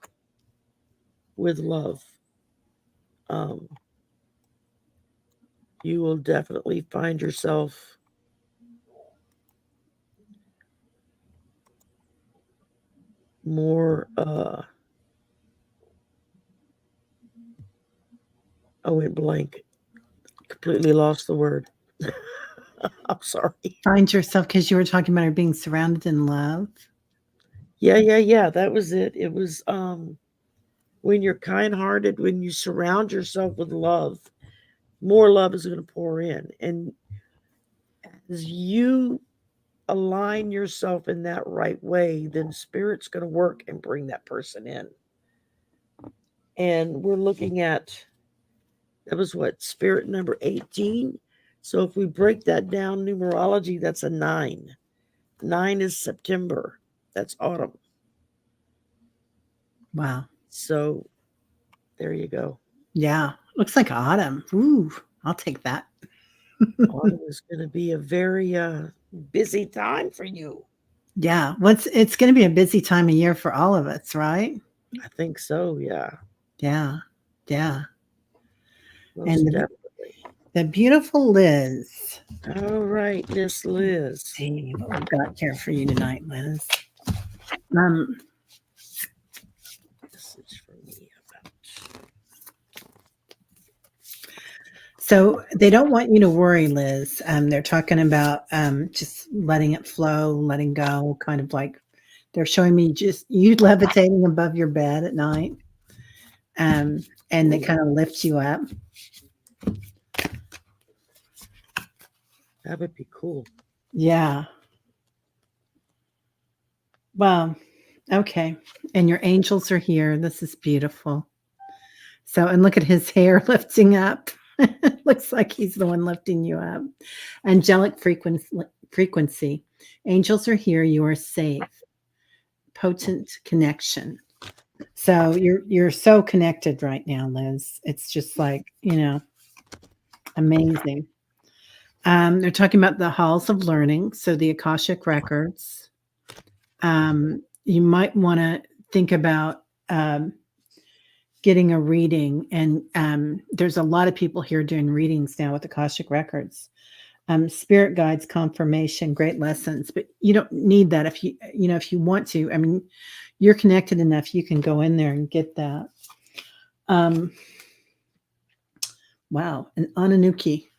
with love. You will definitely find yourself more I went blank. Completely lost the word. I'm sorry. Find yourself, because you were talking about her being surrounded in love. Yeah. That was it. It was when you're kind-hearted, when you surround yourself with love, more love is going to pour in. And as you align yourself in that right way, then Spirit's going to work and bring that person in. And we're looking at, that was what, Spirit number 18. So if we break that down, numerology, that's a 9. 9 is September. That's autumn. Wow. So there you go. Yeah. Looks like autumn. Ooh, I'll take that. Autumn is going to be a very busy time for you. Yeah. It's going to be a busy time of year for all of us, right? I think so, yeah. Yeah. Most And definitely. the beautiful Liz. All right, Miss Liz. Let's see what we've got here for you tonight, Liz. Message for me about. So they don't want you to worry, Liz. They're talking about just letting it flow, letting go, kind of like they're showing me just you levitating above your bed at night. And they kind of lift you up. That would be cool. Yeah. Well, okay. And your angels are here. This is beautiful. So, and look at his hair lifting up. Looks like he's the one lifting you up. Angelic frequency. Angels are here. You are safe. Potent connection. So you're so connected right now, Liz. It's just like, amazing. They're talking about the halls of learning, so the Akashic records. You might want to think about getting a reading, and there's a lot of people here doing readings now with Akashic records. Spirit guides, confirmation, great lessons, but you don't need that if you want to. I mean, you're connected enough, you can go in there and get that. Wow, an Anunnaki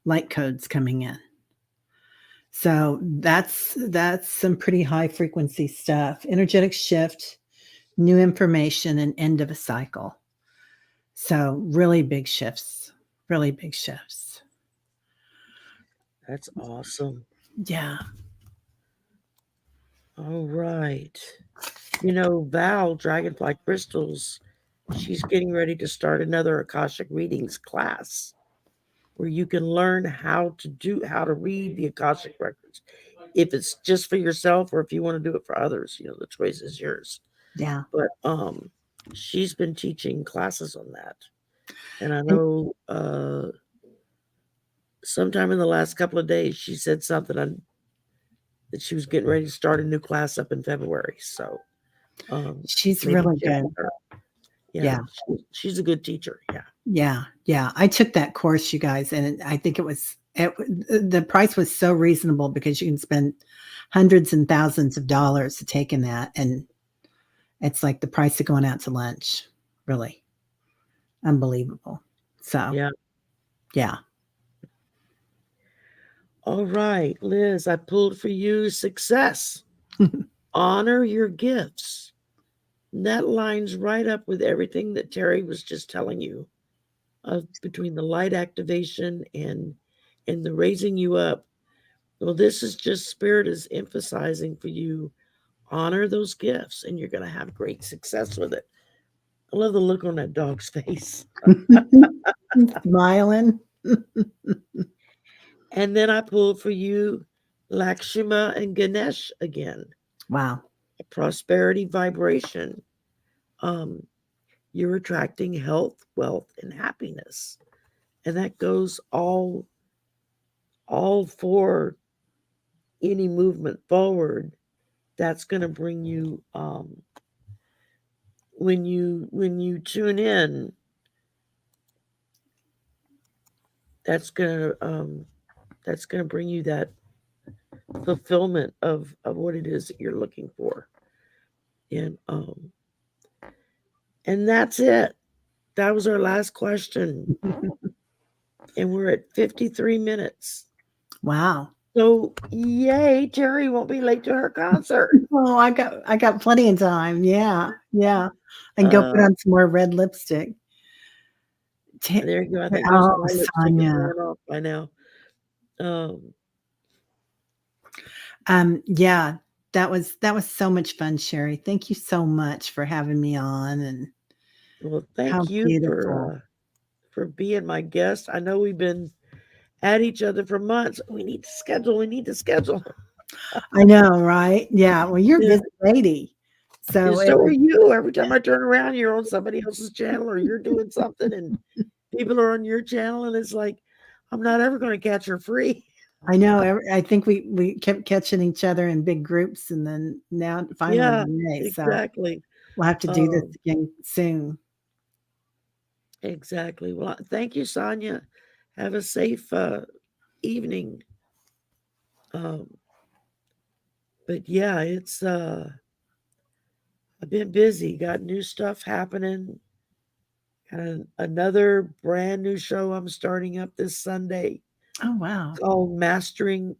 light codes coming in. So that's some pretty high frequency stuff. Energetic shift, new information, and end of a cycle. So really big shifts, really big shifts. That's awesome. Yeah. All right. Val, Dragonfly Crystals, she's getting ready to start another Akashic Readings class where you can learn how to read the Akashic records. If it's just for yourself or if you want to do it for others, the choice is yours. Yeah. But she's been teaching classes on that. And I know sometime in the last couple of days she said something that she was getting ready to start a new class up in February. So she's maybe really check good. with her. Yeah. She's a good teacher. Yeah. Yeah. Yeah. I took that course, you guys, and I think the price was so reasonable because you can spend hundreds and thousands of dollars taking that, and it's like the price of going out to lunch. Really unbelievable. So Yeah. yeah. All right, Liz, I pulled for you success. Honor your gifts. And that lines right up with everything that Teri was just telling you between the light activation and the raising you up. Well, this is just Spirit is emphasizing for you, honor those gifts and you're going to have great success with it. I love the look on that dog's face. Smiling. And then I pulled for you Lakshma and Ganesh again. Wow. A prosperity vibration. You're attracting health, wealth, and happiness. And that goes all for any movement forward. That's going to bring you when you tune in, that's going to bring you that fulfillment of what it is that you're looking for. And that's it. That was our last question. And we're at 53 minutes. Wow. So yay, Teri won't be late to her concert. Oh, I got plenty of time. Yeah. Yeah. And go put on some more red lipstick. There you go. I think most of my lipstick is Sonia. worn off by now. Yeah, that was so much fun, Sherry. Thank you so much for having me on, and Well, how thank you beautiful. for being my guest. I know we've been at each other for months. We need to schedule. I know, right? Yeah. Well, you're a Yeah. busy lady. So So are you. Every time I turn around, you're on somebody else's channel or you're doing something and people are on your channel and it's like, I'm not ever going to catch her free. I know. I think we kept catching each other in big groups, and then now finally Yeah, today. So exactly. we'll have to do this again soon. Exactly. Well, thank you, Sonia. Have a safe evening. But yeah, it's I've been busy. Got new stuff happening. Got another brand new show I'm starting up this Sunday Oh wow. called Mastering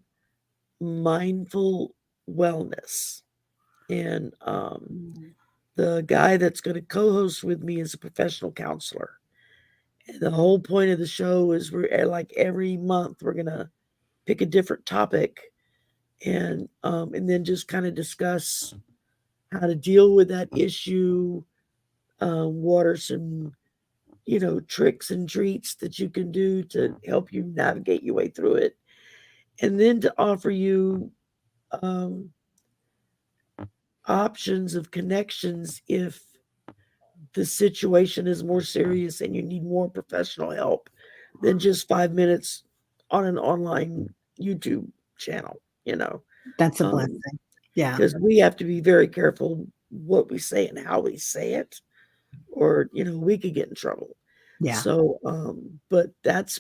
Mindful Wellness. And the guy that's going to co-host with me is a professional counselor. And the whole point of the show is we're like every month we're going to pick a different topic and then just kind of discuss how to deal with that issue, what are some tricks and treats that you can do to help you navigate your way through it, and then to offer you options of connections if the situation is more serious and you need more professional help than just 5 minutes on an online YouTube channel, That's a blessing. Yeah. because we have to be very careful what we say and how we say it, or we could get in trouble. Yeah. So, but that's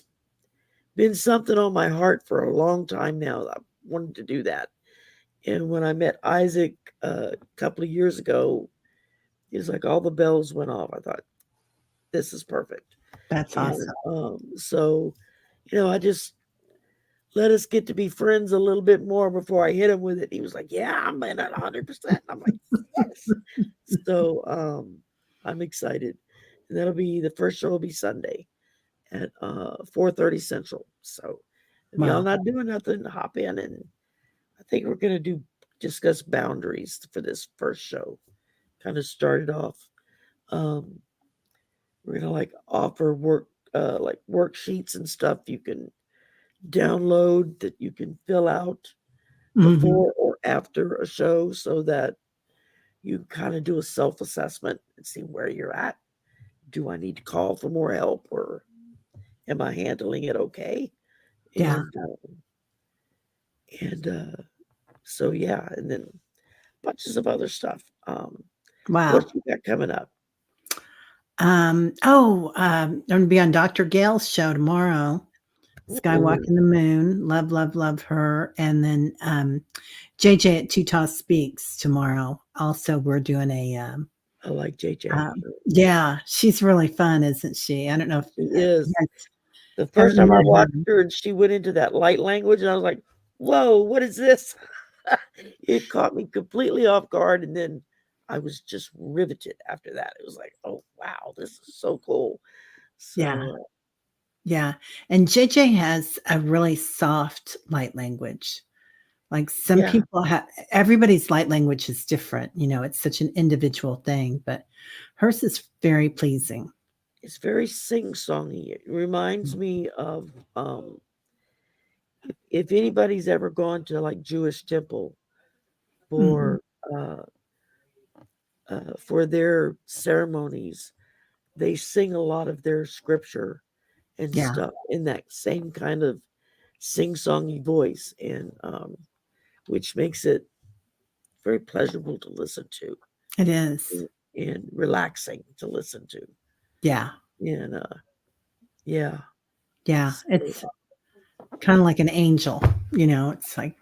been something on my heart for a long time now. I wanted to do that. And when I met Isaac a couple of years ago, he was like, all the bells went off. I thought, this is perfect. That's And awesome. so, I just let us get to be friends a little bit more before I hit him with it. He was like, yeah, I'm in at 100%. I'm like, yes. So I'm excited. And the first show will be Sunday at 4:30 Central. So if y'all Wow. not doing nothing, hop in, and I think we're gonna discuss boundaries for this first show. Kind of started off. Um, we're gonna offer worksheets and stuff you can download that you can fill out Mhm. before or after a show, so that you kind of do a self-assessment and see where you're at. Do I need to call for more help, or am I handling it okay? Yeah. And so yeah, and then bunches of other stuff. Wow. What you got coming up? I'm gonna be on Dr. Gail's show tomorrow. Skywalking the Moon. Love, love, love her. And then JJ at Tous Speaks tomorrow. Also, we're doing I like JJ. yeah, she's really fun, isn't she? I don't know if She is. The haven't first time I met watched her. her and she went into that light language, and I was like, whoa, what is this? It caught me completely off guard, and then I was just riveted after that. It was like, oh wow, this is so cool. Yeah. So Yeah. And JJ has a really soft light language. Like some yeah, people have, everybody's light language is different. It's such an individual thing, but hers is very pleasing. it's very sing-songy. It reminds me of if anybody's ever gone to Jewish temple Mhm. for their ceremonies, they sing a lot of their scripture and Yeah, stuff in that same kind of sing-songy voice, and which makes it very pleasurable to listen to it is. and relaxing to listen to. Yeah. And yeah, Yeah. so, It's kind of like an angel, it's like,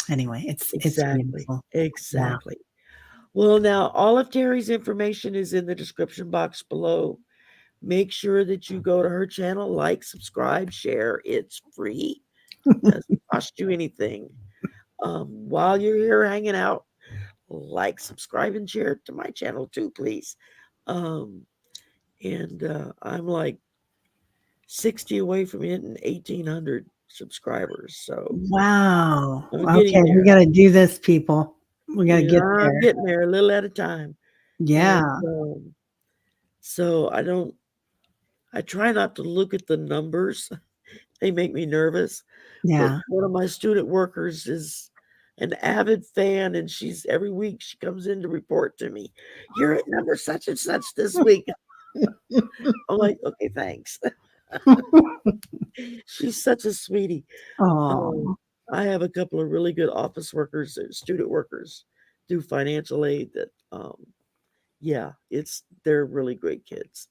anyway, it's exactly, beautiful. Yeah. exactly. Well, now all of Teri's information is in the description box below. Make sure that you go to her channel, subscribe, share. It's free. Doesn't cost you anything. While you're here hanging out, subscribe, and share it to my channel too, please. And I'm 60 away from hitting 1,800 subscribers. So Wow. I'm Okay, getting we there. got to do this, people. We got to get I'm there. getting there a little at a time. Yeah. And so I try not to look at the numbers. They make me nervous. But Yeah. one of my student workers is an avid fan, and every week she comes in to report to me, you're at number such and such this week. I'm like, okay, thanks. She's such a sweetie. Oh, I have a couple of really good office workers and student workers through financial aid that, yeah, they're really great kids.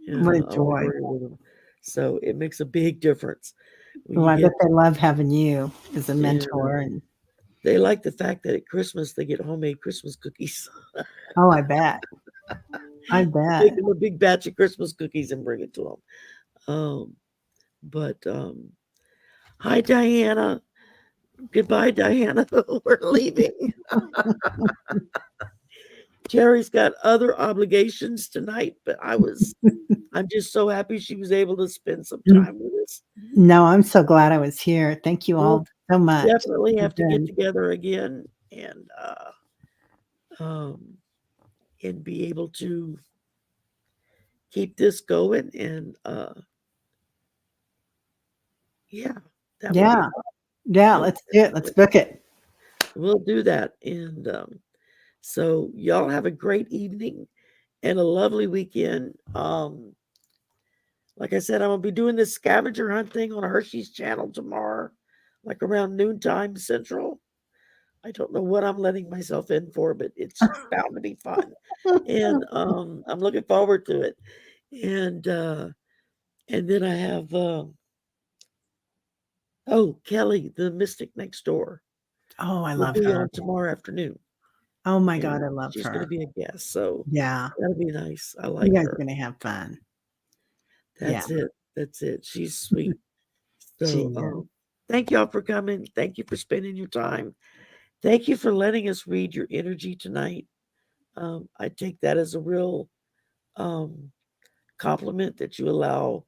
And what a I like joy. working with them. So it makes a big difference when Well, you I bet get, they love having you as a and mentor. And they like the fact that at Christmas they get homemade Christmas cookies. oh, I bet. I Make bet. them a big batch of Christmas cookies and bring it to them. But hi, Diana. Goodbye, Diana. We're leaving. Teri's got other obligations tonight, but I'm just so happy she was able to spend some time with us. No, I'm so glad I was here. Thank you We'll all so much. definitely have to get Good. together again um, and be able to keep this going. And yeah, that would be Yeah. fun. Yeah. Most Let's do it. Let's definitely. book it. We'll do that. And so y'all have a great evening. and a lovely weekend. Like I said, I'm gonna be doing this scavenger hunt thing on Hershey's channel tomorrow, like around noontime Central. I don't know what I'm letting myself in for, but it's bound to be fun. And I'm looking forward to it. And then I have Kelly, the mystic next door, Oh, I will love be her. on tomorrow afternoon. Oh my God, And I love she's gonna her. be a guest, so Yeah. that'll be nice. I You like guys are her. gonna have fun. That's it. That's it. She's sweet. She So is. thank y'all for coming. Thank you for spending your time. Thank you for letting us read your energy tonight. I take that as a real compliment that you allow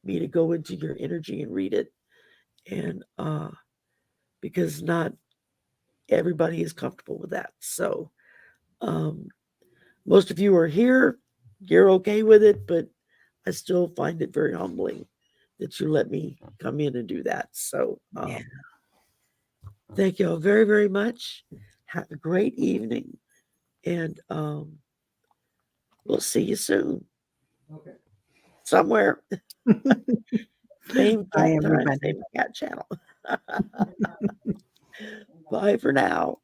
me to go into your energy and read it. And because not everybody is comfortable with that. So most of you are here, you're okay with it, but I still find it very humbling that you let me come in and do that. So Yeah. thank you all very, very much. Have a great evening, and we'll see you soon. Okay. Somewhere. Same Bye, cat time, everybody. same cat channel. Bye for now.